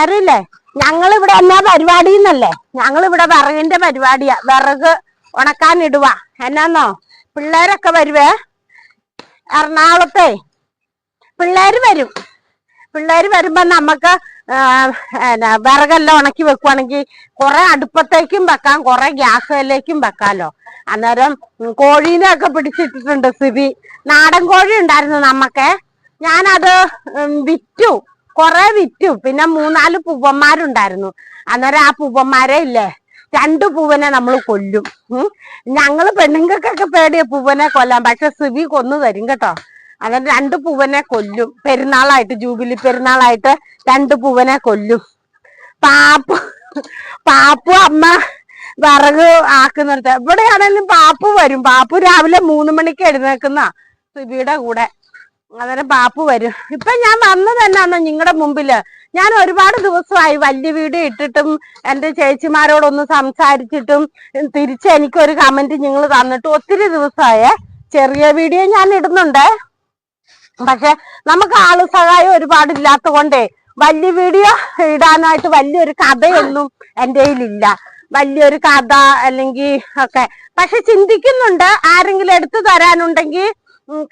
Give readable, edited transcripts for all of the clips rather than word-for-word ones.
അറിയില്ലേ ഞങ്ങളിവിടെ എന്നാ പരിപാടി എന്നല്ലേ? ഞങ്ങളിവിടെ വിറകിന്റെ പരിപാടിയാ. വിറക് ഉണക്കാനിടുക. എന്നാന്നോ പിള്ളേരൊക്കെ വരുവേ. എറണാകുളത്തെ പിള്ളേര് വരും. പിള്ളേര് വരുമ്പോ നമുക്ക് വിറകെല്ലാം ഉണക്കി വെക്കുവാണെങ്കിൽ കുറെ അടുപ്പത്തേക്കും വെക്കാം, കുറെ ഗ്യാസിലേക്കും വെക്കാലോ. അന്നേരം കോഴീനെ ഒക്കെ പിടിച്ചിട്ടിട്ടുണ്ട് സിബി. നാടൻ കോഴി ഉണ്ടായിരുന്നു നമ്മക്ക്. ഞാനത് വിറ്റു, കുറെ വിറ്റു. പിന്നെ 3-4 പൂവന്മാരുണ്ടായിരുന്നു. അന്നേരം ആ പൂവന്മാരെ ഇല്ലേ 2 പൂവനെ നമ്മൾ കൊല്ലും. ഞങ്ങള് പെണ്ണുങ്ങൾക്കൊക്കെ പേടിയ പൂവനെ കൊല്ലാൻ. പക്ഷെ സിബി കൊന്നു തരും കേട്ടോ. അന്നേരം 2 പൂവനെ കൊല്ലും. പെരുന്നാളായിട്ട്, ജൂബിലി പെരുന്നാളായിട്ട് 2 പൂവനെ കൊല്ലും. പാപ്പു അമ്മ വിറക് ആക്കുന്നിടത്ത് എവിടെയാണെങ്കിലും പാപ്പു വരും. പാപ്പു രാവിലെ 3 മണിക്ക് എഴുന്നേക്കുന്ന സിബിയുടെ കൂടെ. അന്നേരം പാപ്പു വരും. ഇപ്പൊ ഞാൻ വന്നത് തന്നെയാണോ നിങ്ങളുടെ മുമ്പില്? ഞാൻ ഒരുപാട് ദിവസമായി വലിയ വീഡിയോ ഇട്ടിട്ടും എന്റെ ചേച്ചിമാരോടൊന്ന് സംസാരിച്ചിട്ടും തിരിച്ച് എനിക്കൊരു കമന്റ് നിങ്ങൾ തന്നിട്ട് ഒത്തിരി ദിവസമായേ. ചെറിയ വീഡിയോ ഞാൻ ഇടുന്നുണ്ട്. പക്ഷെ നമുക്ക് ആള് സഹായം ഒരുപാടില്ലാത്ത കൊണ്ടേ വലിയ വീഡിയോ ഇടാനായിട്ട് വലിയൊരു കഥയൊന്നും എൻ്റെ കയ്യിലില്ല. വലിയൊരു കഥ അല്ലെങ്കിൽ ഒക്കെ. പക്ഷെ ചിന്തിക്കുന്നുണ്ട്, ആരെങ്കിലും എടുത്തു തരാനുണ്ടെങ്കിൽ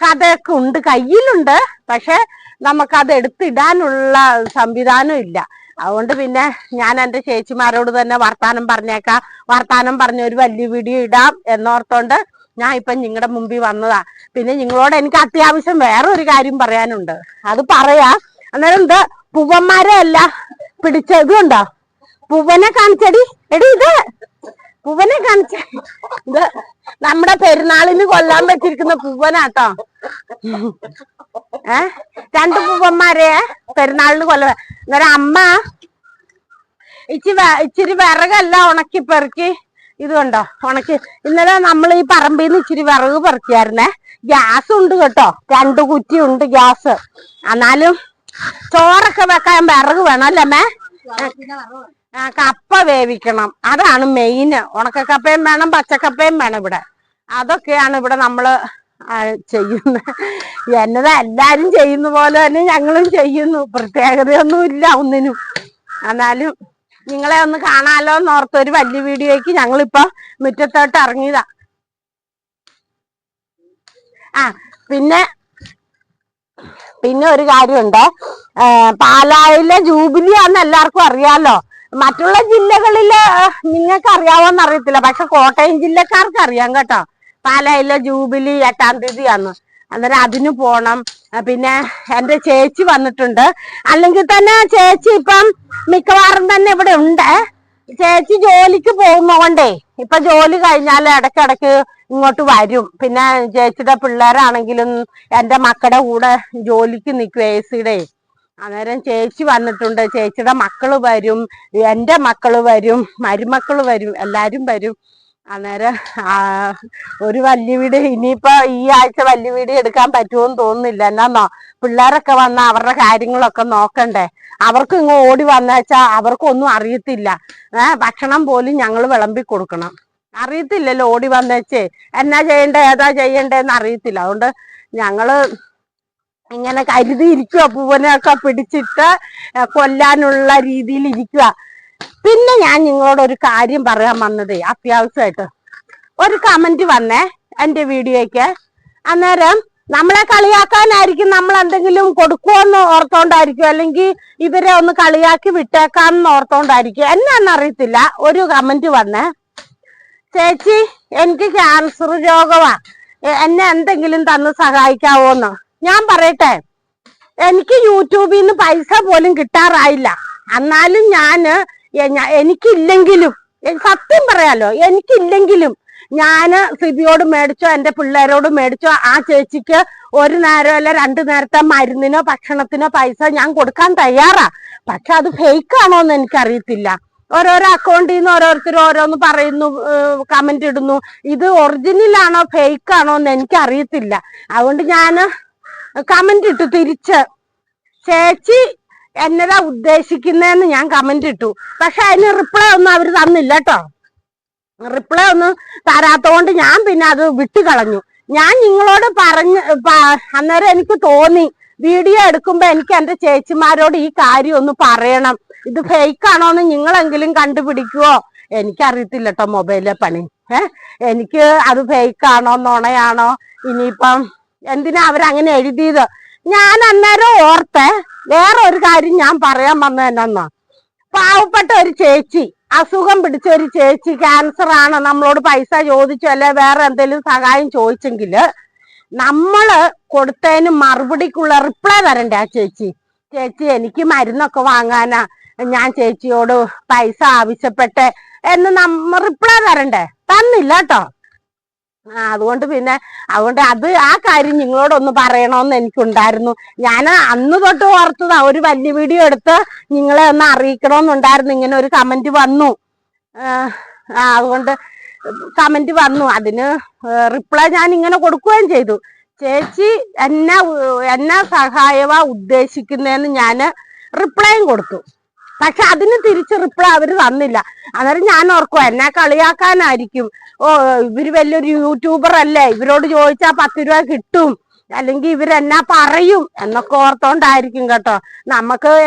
കഥയൊക്കെ ഉണ്ട്, കയ്യിലുണ്ട്. പക്ഷെ നമുക്കത് എടുത്തിടാനുള്ള സംവിധാനം ഇല്ല. അതുകൊണ്ട് പിന്നെ ഞാൻ എൻ്റെ ചേച്ചിമാരോട് തന്നെ വർത്താനം പറഞ്ഞേക്കാം. വർത്താനം പറഞ്ഞ ഒരു വലിയ വീഡിയോ ഇടാം എന്നോർത്തോണ്ട് ഞാൻ ഇപ്പൊ നിങ്ങളുടെ മുമ്പിൽ വന്നതാ. പിന്നെ നിങ്ങളോട് എനിക്ക് അത്യാവശ്യം വേറെ ഒരു കാര്യം പറയാനുണ്ട്. അത് പറയാ. അന്നേരം ഇത് പൂവന്മാരെ അല്ല പിടിച്ചത് ഉണ്ടോ? പൂവനെ കാണിച്ചടി. എടി ഇത് പൂവനെ കാണിച്ച. ഇത് നമ്മുടെ പെരുന്നാളിന് കൊല്ലാൻ വെച്ചിരിക്കുന്ന പൂവനാട്ടോ. 2 പൂവന്മാരെ പെരുന്നാളിന് കൊല്ല. അന്നേരം അമ്മ ഇച്ചിരി വിറകെല്ലാം ഉണക്കി പെറുക്കി. ഇത് കണ്ടോ ഉണക്കി. ഇന്നലെ നമ്മൾ ഈ പറമ്പിൽ നിന്ന് ഇച്ചിരി വിറക് പെറുക്കിയായിരുന്നേ. ഗ്യാസ് ഉണ്ട് കേട്ടോ, 2 കുറ്റി ഉണ്ട് ഗ്യാസ്. എന്നാലും ചോറൊക്കെ വെക്കാൻ വിറക് വേണം അല്ലേ? കപ്പ വേവിക്കണം, അതാണ് മെയിന്. ഉണക്കക്കപ്പയും വേണം, പച്ചക്കപ്പയും വേണം ഇവിടെ. അതൊക്കെയാണ് ഇവിടെ നമ്മള് ചെയ്യുന്നത്. എന്നതാ എല്ലാരും ചെയ്യുന്ന പോലെ തന്നെ ഞങ്ങളും ചെയ്യുന്നു. പ്രത്യേകതയൊന്നും ഇല്ല ഒന്നിനും. എന്നാലും നിങ്ങളെ ഒന്ന് കാണാലോ എന്നോർത്ത് ഒരു വലിയ വീഡിയോയ്ക്ക് ഞങ്ങളിപ്പോ മുറ്റത്തോട്ട് ഇറങ്ങിയതാ. പിന്നെ ഒരു കാര്യമുണ്ട്. പാലായിലെ ജൂബിലിയാന്ന് എല്ലാവർക്കും അറിയാലോ. മറ്റുള്ള ജില്ലകളില് നിങ്ങൾക്ക് അറിയാവോന്ന് അറിയത്തില്ല. പക്ഷെ കോട്ടയം ജില്ലക്കാർക്ക് അറിയാം കേട്ടോ. പാലായിലെ ജൂബിലി 8-ാം തീയതിയാന്ന്. അന്നേരം അതിന് പോണം. പിന്നെ എന്റെ ചേച്ചി വന്നിട്ടുണ്ട്. അല്ലെങ്കിൽ തന്നെ ചേച്ചി ഇപ്പം മിക്കവാറും തന്നെ ഇവിടെ ഉണ്ട്. ചേച്ചി ജോലിക്ക് പോകുന്നോണ്ടേ ഇപ്പൊ ജോലി കഴിഞ്ഞാൽ ഇടയ്ക്കിടയ്ക്ക് ഇങ്ങോട്ട് വരും. പിന്നെ ചേച്ചിയുടെ പിള്ളേരാണെങ്കിലും എന്റെ മക്കളുടെ കൂടെ ജോലിക്ക് നിൽക്കും AC-യുടെ. അന്നേരം ചേച്ചി വന്നിട്ടുണ്ട്. ചേച്ചിയുടെ മക്കള് വരും, എന്റെ മക്കള് വരും, മരുമക്കള് വരും, എല്ലാരും വരും. അന്നേരം ഒരു വലിയ വീഡിയോ ഇനിയിപ്പോ ഈ ആഴ്ച വലിയ വീഡിയോ എടുക്കാൻ പറ്റുമോന്ന് തോന്നുന്നില്ല. എന്നാന്നോ പിള്ളേരൊക്കെ വന്ന അവരുടെ കാര്യങ്ങളൊക്കെ നോക്കണ്ടേ. അവർക്ക് ഇങ്ങ് ഓടി വന്നുവെച്ചാ അവർക്കൊന്നും അറിയത്തില്ല. ഭക്ഷണം പോലും ഞങ്ങൾ വിളമ്പി കൊടുക്കണം. അറിയത്തില്ലല്ലോ ഓടി വന്നേച്ചേ എന്നാ ചെയ്യണ്ടേ ഏതാ ചെയ്യണ്ടേന്ന് അറിയത്തില്ല. അതുകൊണ്ട് ഞങ്ങള് ഇങ്ങനെ കരുതി ഇരിക്കുക. പൂവനെയൊക്കെ പിടിച്ചിട്ട് കൊല്ലാനുള്ള രീതിയിൽ ഇരിക്കുക. പിന്നെ ഞാൻ നിങ്ങളോട് ഒരു കാര്യം പറയാൻ വന്നതേ, അത്യാവശ്യമായിട്ട് ഒരു കമന്റ് വന്നേ എന്റെ വീഡിയോയ്ക്ക്. അന്നേരം നമ്മളെ കളിയാക്കാനായിരിക്കും, നമ്മൾ എന്തെങ്കിലും കൊടുക്കുമെന്ന് ഓർത്തോണ്ടായിരിക്കും, അല്ലെങ്കിൽ ഇവരെ ഒന്ന് കളിയാക്കി വിട്ടേക്കാന്ന് ഓർത്തോണ്ടായിരിക്കും, എന്നാന്നറിയത്തില്ല. ഒരു കമന്റ് വന്നേ, ചേച്ചി എനിക്ക് ക്യാൻസർ രോഗമാ, എന്നെ എന്തെങ്കിലും തന്ന് സഹായിക്കാവോന്ന്. ഞാൻ പറയട്ടെ, എനിക്ക് യൂട്യൂബിൽ നിന്ന് പൈസ പോലും കിട്ടാറായില്ല. എന്നാലും എനിക്കില്ലെങ്കിലും സത്യം പറയാലോ, എനിക്കില്ലെങ്കിലും ഞാന് സിബിയോട് മേടിച്ചോ എന്റെ പിള്ളേരോട് മേടിച്ചോ ആ ചേച്ചിക്ക് 1 നേരം അല്ല 2 നേരത്തെ മരുന്നിനോ ഭക്ഷണത്തിനോ പൈസ ഞാൻ കൊടുക്കാൻ തയ്യാറാ. പക്ഷെ അത് ഫേക്ക് ആണോന്ന് എനിക്കറിയത്തില്ല. ഓരോരോ അക്കൗണ്ടിൽ നിന്ന് ഓരോരുത്തർ ഓരോന്ന് പറയുന്നു, കമന്റ് ഇടുന്നു. ഇത് ഒറിജിനൽ ആണോ ഫേക്ക് ആണോ എന്ന് എനിക്കറിയത്തില്ല. അതുകൊണ്ട് ഞാൻ കമന്റ് ഇട്ടു തിരിച്ച്, ചേച്ചി എന്നതാ ഉദ്ദേശിക്കുന്നതെന്ന് ഞാൻ കമന്റ് ഇട്ടു. പക്ഷെ അതിന് റിപ്ലൈ ഒന്നും അവർ തന്നില്ല കേട്ടോ. റിപ്ലൈ ഒന്നും തരാത്തോണ്ട് ഞാൻ പിന്നെ അത് വിട്ടുകളഞ്ഞു. ഞാൻ നിങ്ങളോട് അന്നേരം എനിക്ക് തോന്നി വീഡിയോ എടുക്കുമ്പോ എനിക്ക് എന്റെ ചേച്ചിമാരോട് ഈ കാര്യം ഒന്ന് പറയണം. ഇത് ഫേക്ക് ആണോന്ന് നിങ്ങളെങ്കിലും കണ്ടുപിടിക്കുവോ? എനിക്കറിയത്തില്ല കേട്ടോ മൊബൈലിലെ പണി. എനിക്ക് അത് ഫേക്ക് ആണോ നുണയാണോ ഇനിയിപ്പം എന്തിനാ അവരങ്ങനെ എഴുതിയത്? ഞാൻ അന്നേരം ഓർത്തെ വേറെ ഒരു കാര്യം ഞാൻ പറയാൻ വന്നത് എന്നാ, പാവപ്പെട്ട ഒരു ചേച്ചി, അസുഖം പിടിച്ച ഒരു ചേച്ചി, ക്യാൻസർ ആണ്, നമ്മളോട് പൈസ ചോദിച്ചു അല്ലെ വേറെ എന്തെങ്കിലും സഹായം ചോദിച്ചെങ്കില് നമ്മള് കൊടുത്തതിന് മറുപടിക്കുള്ള റിപ്ലൈ തരണ്ടേ ആ ചേച്ചി? ചേച്ചി എനിക്ക് മരുന്നൊക്കെ വാങ്ങാനാ ഞാൻ ചേച്ചിയോട് പൈസ ആവശ്യപ്പെട്ടെ എന്ന് നമ്മ റിപ്ലൈ തരണ്ടേ? തന്നില്ല കേട്ടോ. അതുകൊണ്ട് ആ കാര്യം നിങ്ങളോടൊന്ന് പറയണമെന്ന് എനിക്കുണ്ടായിരുന്നു. ഞാൻ അന്ന് തൊട്ട് ഓർത്തതാ ഒരു വലിയ വീഡിയോ എടുത്ത് നിങ്ങളെ ഒന്ന് അറിയിക്കണമെന്നുണ്ടായിരുന്നു. ഇങ്ങനെ ഒരു കമന്റ് വന്നു. അതുകൊണ്ട് കമന്റ് വന്നു, അതിന് റിപ്ലൈ ഞാൻ ഇങ്ങനെ കൊടുക്കുകയും ചെയ്തു. ചേച്ചി എന്നാ സഹായവാ ഉദ്ദേശിക്കുന്നതെന്ന് ഞാൻ റിപ്ലൈയും കൊടുത്തു. പക്ഷെ അതിന് തിരിച്ച് റിപ്ലൈ അവര് തന്നില്ല. അന്നേരം ഞാൻ ഓർക്കും എന്നെ കളിയാക്കാനായിരിക്കും. ഇവര് വലിയൊരു യൂട്യൂബർ അല്ലേ, ഇവരോട് ചോദിച്ചാൽ 10 രൂപ കിട്ടും, അല്ലെങ്കിൽ ഇവരെന്നാ പറയും എന്നൊക്കെ ഓർത്തോണ്ടായിരിക്കും കേട്ടോ.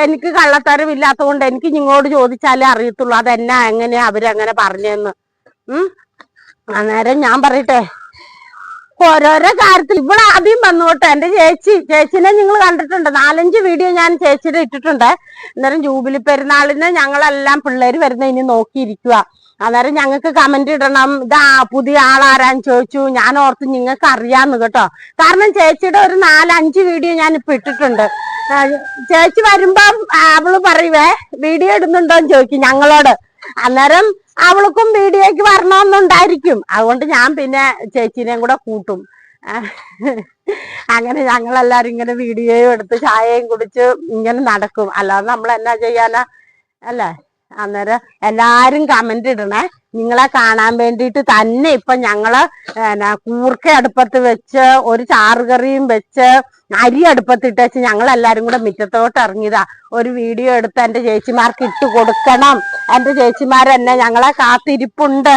എനിക്ക് കള്ളത്തരമില്ലാത്ത കൊണ്ട് എനിക്ക് നിങ്ങളോട് ചോദിച്ചാലേ അറിയത്തുള്ളൂ അതെന്നാ എങ്ങനെയാ അവരങ്ങനെ പറഞ്ഞെന്ന്. അന്നേരം ഞാൻ പറയട്ടെ, ഓരോരോ കാര്യത്തിൽ ഇവിടെ ആദ്യം വന്നു കേട്ടോ എന്റെ ചേച്ചിനെ നിങ്ങൾ കണ്ടിട്ടുണ്ട്. 4-5 വീഡിയോ ഞാൻ ചേച്ചിയുടെ ഇട്ടിട്ടുണ്ട്. അന്നേരം ജൂബിലി പെരുന്നാളിന് ഞങ്ങളെല്ലാം പിള്ളേര് വരുന്ന ഇനി നോക്കിയിരിക്കുക. അന്നേരം ഞങ്ങൾക്ക് കമന്റ് ഇടണം, ഇതാ പുതിയ ആളാരാന്ന് ചോദിച്ചു. ഞാൻ ഓർത്ത് നിങ്ങൾക്ക് അറിയാന്ന് കേട്ടോ. കാരണം ചേച്ചിയുടെ ഒരു 4-5 വീഡിയോ ഞാൻ ഇപ്പൊ ഇട്ടിട്ടുണ്ട്. ചേച്ചി വരുമ്പം അവള് പറയുവേ വീഡിയോ ഇടുന്നുണ്ടോന്ന് ചോദിക്കും ഞങ്ങളോട്. അന്നേരം അവൾക്കും വീഡിയോക്ക് വരണമെന്നുണ്ടായിരിക്കും. അതുകൊണ്ട് ഞാൻ പിന്നെ ചേച്ചീനെയും കൂടെ കൂട്ടും. അങ്ങനെ ഞങ്ങളെല്ലാരും ഇങ്ങനെ വീഡിയോയും എടുത്ത് ചായയും കുടിച്ച് ഇങ്ങനെ നടക്കും. അല്ലാതെ നമ്മൾ എന്നാ ചെയ്യാനാ അല്ലേ? അന്നേരം എല്ലാരും കമന്റ് ഇടണേ. നിങ്ങളെ കാണാൻ വേണ്ടിയിട്ട് തന്നെ ഇപ്പൊ ഞങ്ങള് കൂർക്ക അടുപ്പത്ത് വെച്ച് ഒരു ചാറുകറിയും വെച്ച് അരി അടുപ്പത്തിട്ട് വെച്ച് ഞങ്ങളെല്ലാരും കൂടെ മുറ്റത്തോട്ട് ഇറങ്ങിയതാ. ഒരു വീഡിയോ എടുത്ത് എന്റെ ചേച്ചിമാർക്ക് ഇട്ട് കൊടുക്കണം, എന്റെ ചേച്ചിമാരെന്നെ ഞങ്ങളെ കാത്തിരിപ്പുണ്ട്.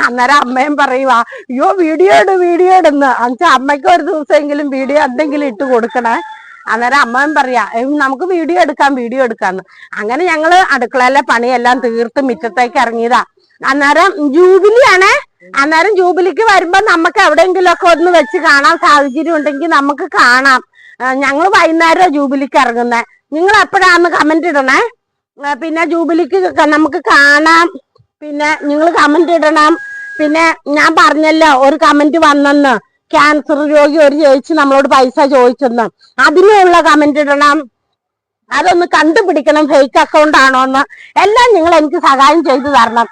അന്നേരം അമ്മയും പറയുവാ അയ്യോ വീഡിയോ ഇടുന്ന്. എന്നുവെച്ചാൽ അമ്മയ്ക്ക് ഒരു ദിവസമെങ്കിലും വീഡിയോ എന്തെങ്കിലും ഇട്ട് കൊടുക്കണേ. അന്നേരം അമ്മയും പറയാ നമുക്ക് വീഡിയോ എടുക്കാന്ന്. അങ്ങനെ ഞങ്ങള് അടുക്കളയിലെ പണിയെല്ലാം തീർത്ത് മുറ്റത്തേക്ക് ഇറങ്ങിയതാ. അന്നേരം ജൂബിലിയാണേ. അന്നേരം ജൂബിലിക്ക് വരുമ്പോ നമുക്ക് എവിടെയെങ്കിലും ഒക്കെ ഒന്ന് വെച്ച് കാണാൻ സാഹചര്യം ഉണ്ടെങ്കിൽ നമുക്ക് കാണാം. ഞങ്ങൾ വൈകുന്നേരം ജൂബിലിക്ക് ഇറങ്ങുന്നേ. നിങ്ങൾ എപ്പോഴാന്ന് കമന്റ് ഇടണേ. പിന്നെ ജൂബിലിക്ക് നമുക്ക് കാണാം. പിന്നെ നിങ്ങൾ കമന്റ് ഇടണം. പിന്നെ ഞാൻ പറഞ്ഞല്ലോ ഒരു കമന്റ് വന്നെന്ന്, ക്യാൻസർ രോഗി ഒരു ചേച്ചി നമ്മളോട് പൈസ ചോദിച്ചെന്ന്. അതിനുള്ള കമന്റ് ഇടണം. അതൊന്ന് കണ്ടുപിടിക്കണം ഫേക്ക് അക്കൗണ്ട് ആണോന്ന്. എല്ലാം നിങ്ങൾ എനിക്ക് സഹായം ചെയ്തു തരണം.